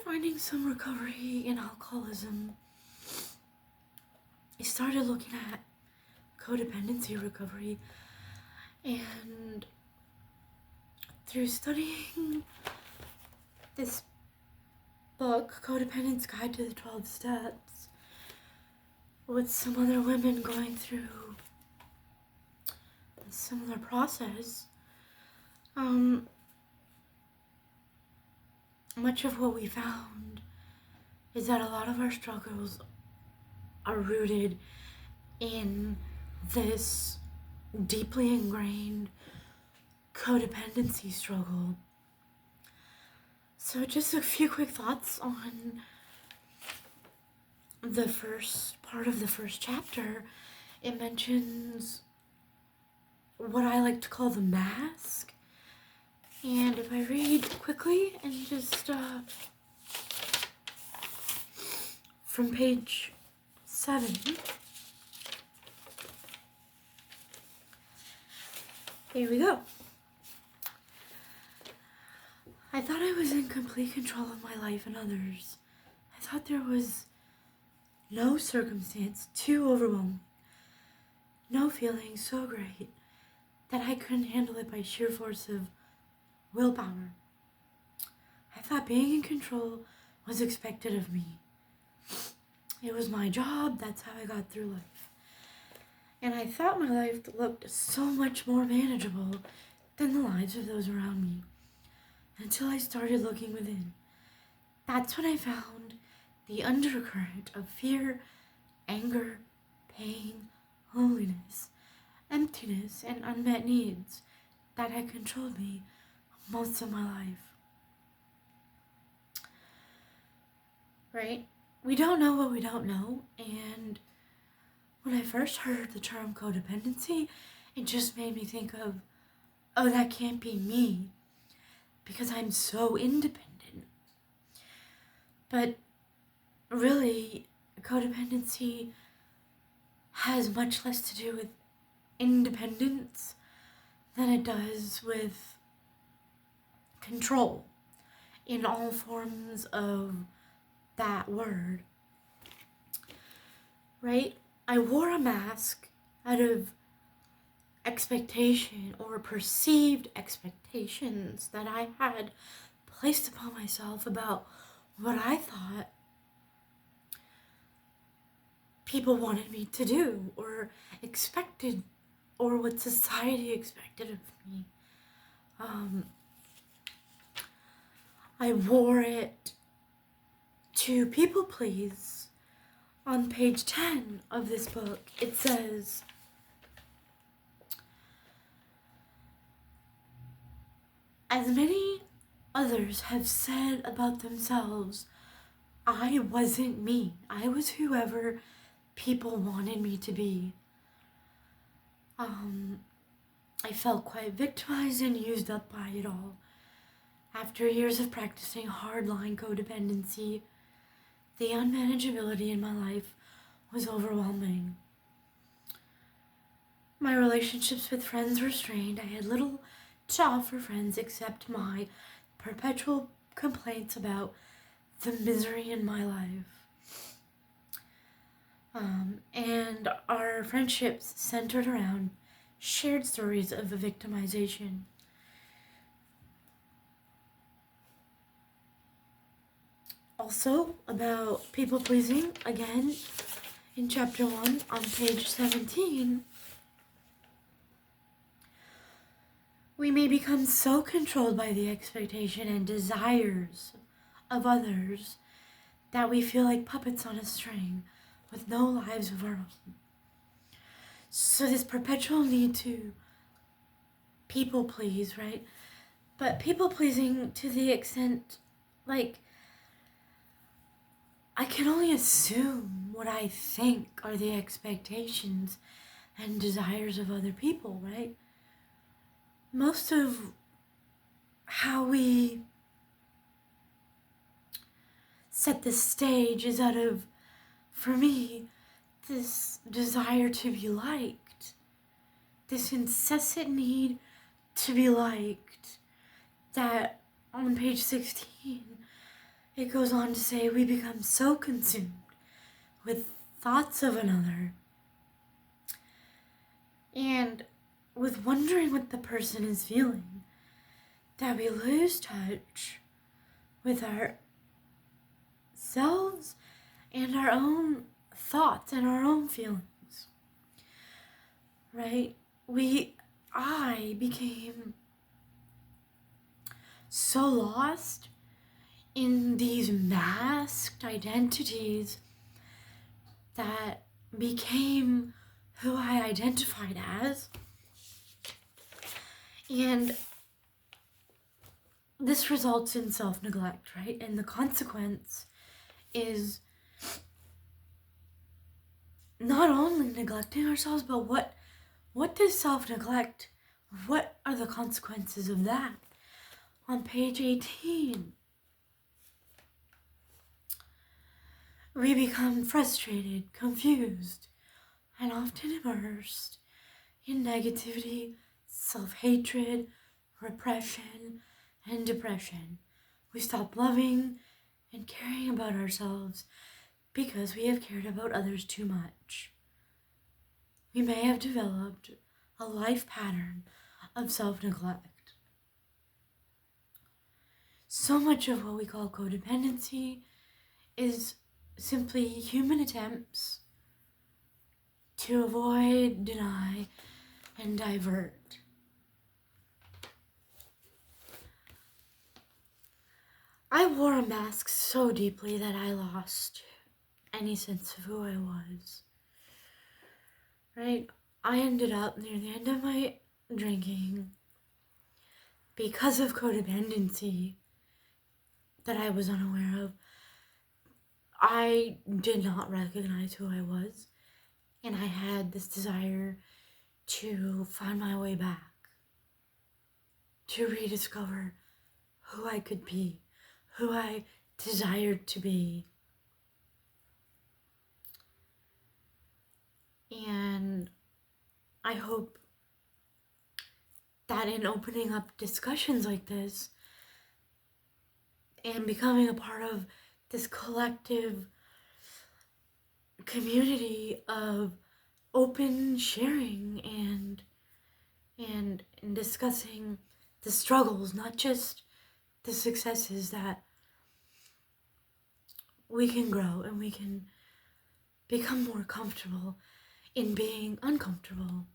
finding some recovery in alcoholism, I started looking at codependency recovery, and through studying this book, Codependence Guide to the 12 Steps, with some other women going through a similar process, much of what we found is that a lot of our struggles are rooted in this deeply ingrained codependency struggle. So just a few quick thoughts on the first part of the first chapter. It mentions what I like to call the mask. And if I read quickly and just from page 7, here we go. I thought I was in complete control of my life and others. I thought there was no circumstance too overwhelming, no feeling so great that I couldn't handle it by sheer force of willpower. I thought being in control was expected of me. It was my job, that's how I got through life. And I thought my life looked so much more manageable than the lives of those around me, until I started looking within. That's when I found the undercurrent of fear, anger, pain, loneliness, emptiness, and unmet needs that had controlled me most of my life. Right? We don't know what we don't know, and when I first heard the term codependency, it just made me think of, oh, that can't be me, because I'm so independent. But really, codependency has much less to do with independence than it does with control in all forms of that word. Right? I wore a mask out of expectation or perceived expectations that I had placed upon myself about what I thought people wanted me to do or expected, or what society expected of me. I wore it to people please. On page 10 of this book, it says, as many others have said about themselves, I wasn't me. I was whoever people wanted me to be. I felt quite victimized and used up by it all. After years of practicing hardline codependency, the unmanageability in my life was overwhelming. My relationships with friends were strained. I had little to offer friends except my perpetual complaints about the misery in my life. And our friendships centered around shared stories of victimization. Also, about people pleasing, again, in chapter 1 on page 17, we may become so controlled by the expectation and desires of others that we feel like puppets on a string with no lives of our own. So this perpetual need to people please, right? But people pleasing to the extent, like, I can only assume what I think are the expectations and desires of other people, right? Most of how we set the stage is out of, for me, this desire to be liked, this incessant need to be liked, that on page 16 It goes on to say we become so consumed with thoughts of another and with wondering what the person is feeling that we lose touch with ourselves and our own thoughts and our own feelings, right? I became so lost in these masked identities that became who I identified as. And this results in self-neglect, right? And the consequence is not only neglecting ourselves, but what does self-neglect, what are the consequences of that? On page 18, we become frustrated, confused, and often immersed in negativity, self-hatred, repression, and depression. We stop loving and caring about ourselves because we have cared about others too much. We may have developed a life pattern of self-neglect. So much of what we call codependency is simply human attempts to avoid, deny, and divert. I wore a mask so deeply that I lost any sense of who I was. Right? I ended up near the end of my drinking because of codependency that I was unaware of. I did not recognize who I was, and I had this desire to find my way back, to rediscover who I could be, who I desired to be. And I hope that in opening up discussions like this and becoming a part of this collective community of open sharing and discussing the struggles, not just the successes, that we can grow and we can become more comfortable in being uncomfortable.